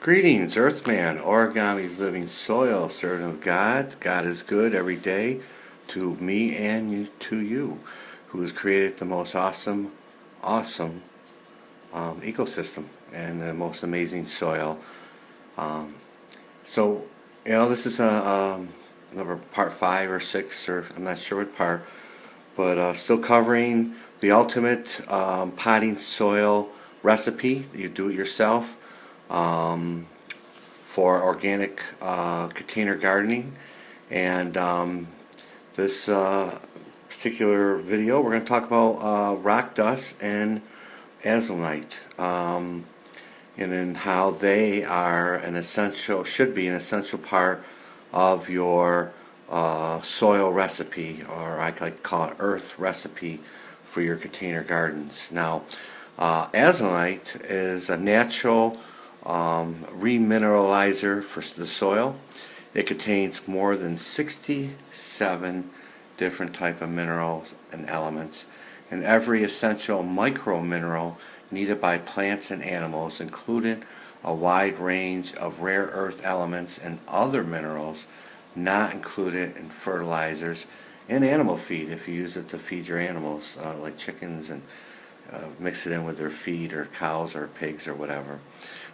Greetings, Earthman, Origami's living soil, servant of God. God is good every day to me and to you, who has created the most awesome ecosystem and the most amazing soil. Um, so, this is number part 5 or 6, or I'm not sure what part, but still covering the ultimate potting soil recipe. You do it yourself. Um, for organic container gardening. And this particular video, we're going to talk about rock dust and azomite, and then how they are should be an essential part of your soil recipe, or I like to call it earth recipe for your container gardens. Now, azomite is a natural remineralizer for the soil. It contains more than 67 different type of minerals and elements, and every essential micro mineral needed by plants and animals, including a wide range of rare earth elements and other minerals not included in fertilizers and animal feed if you use it to feed your animals, like chickens, and mix it in with their feed, or cows or pigs or whatever.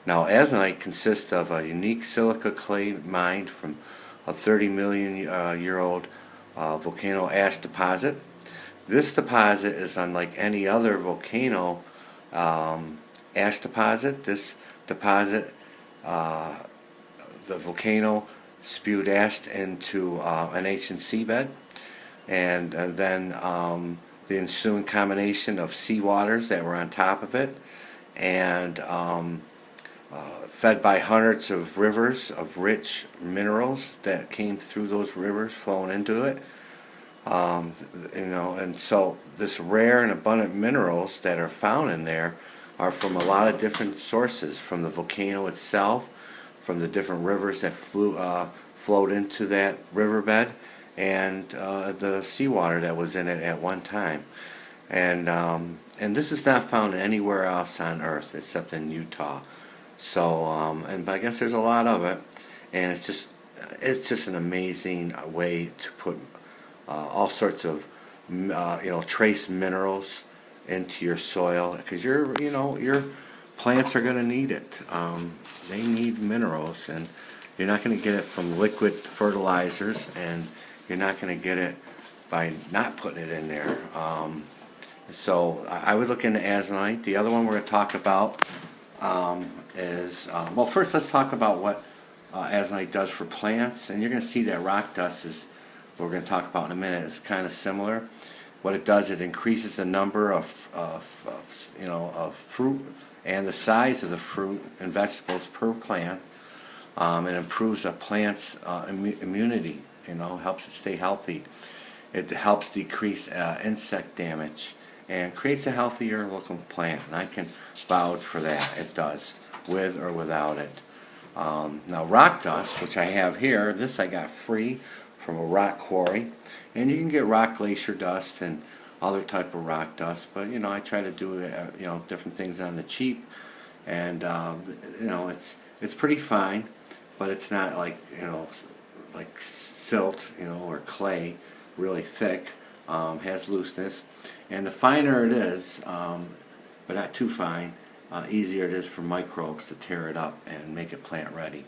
Now, azomite consists of a unique silica clay mined from a 30 million year old volcano ash deposit. This deposit is unlike any other volcano ash deposit. This deposit, the volcano spewed ash into an ancient seabed, and then the ensuing combination of seawaters that were on top of it, and fed by hundreds of rivers of rich minerals that came through those rivers flowing into it. And so this rare and abundant minerals that are found in there are from a lot of different sources, from the volcano itself, from the different rivers that flowed into that riverbed, and the seawater that was in it at one time. And this is not found anywhere else on Earth except in Utah. So, but I guess there's a lot of it, and it's just an amazing way to put all sorts of trace minerals into your soil, because your plants are going to need it. They need minerals, and you're not going to get it from liquid fertilizers, and you're not going to get it by not putting it in there. So I would look into azomite. The other one we're going to talk about well, first let's talk about what azomite does for plants. And you're going to see that rock dust is, what we're going to talk about in a minute, is kind of similar. What it does, it increases the number of fruit and the size of the fruit and vegetables per plant. It improves a plant's immunity. Helps it stay healthy. It helps decrease insect damage and creates a healthier looking plant. And I can vouch for that. It does, with or without it. Now, rock dust, which I have here, this I got free from a rock quarry. And you can get rock glacier dust and other type of rock dust, but I try to do different things on the cheap, and it's pretty fine, but it's not like silt, or clay, really thick. Has looseness, and the finer it is, but not too fine, easier it is for microbes to tear it up and make it plant ready.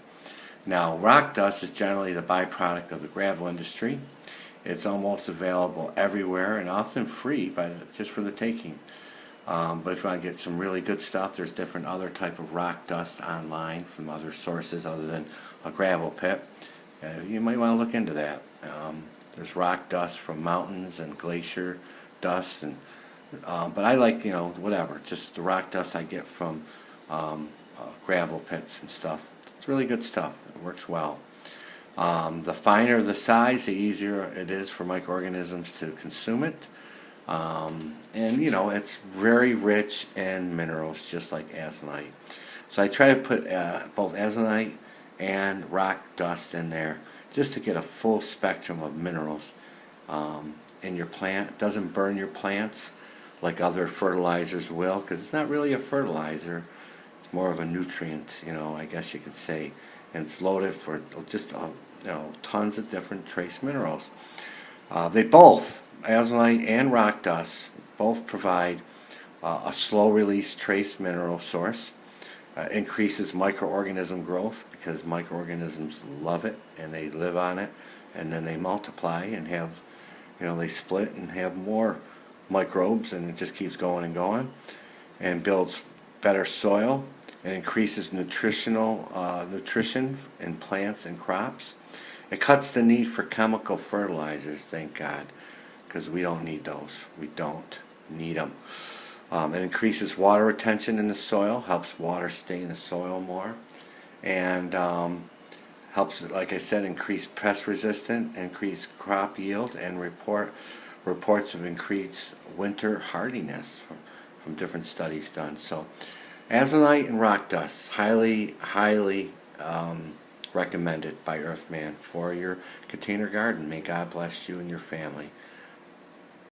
Now, rock dust is generally the byproduct of the gravel industry. It's almost available everywhere and often free just for the taking. But if you want to get some really good stuff, there's different other type of rock dust online from other sources other than a gravel pit. You might want to look into that. There's rock dust from mountains and glacier dust, and but I like whatever, just the rock dust I get from gravel pits and stuff. It's really good stuff. It works well. The finer the size, the easier it is for microorganisms to consume it. And it's very rich in minerals, just like azomite. So I try to put both azomite and rock dust in there, just to get a full spectrum of minerals in your plant. It doesn't burn your plants like other fertilizers will, because it's not really a fertilizer. It's more of a nutrient, I guess you could say. And it's loaded for just tons of different trace minerals. They both, azomite and rock dust, both provide a slow release trace mineral source. Increases microorganism growth because microorganisms love it and they live on it, and then they multiply and have, they split and have more microbes, and it just keeps going and going, and builds better soil and increases nutrition in plants and crops. It cuts the need for chemical fertilizers, thank God, because we don't need those. We don't need them. It increases water retention in the soil, helps water stay in the soil more, and helps, like I said, increase pest resistance, increase crop yield, and reports of increased winter hardiness from different studies done. So, azomite and rock dust, highly, highly recommended by Earthman for your container garden. May God bless you and your family.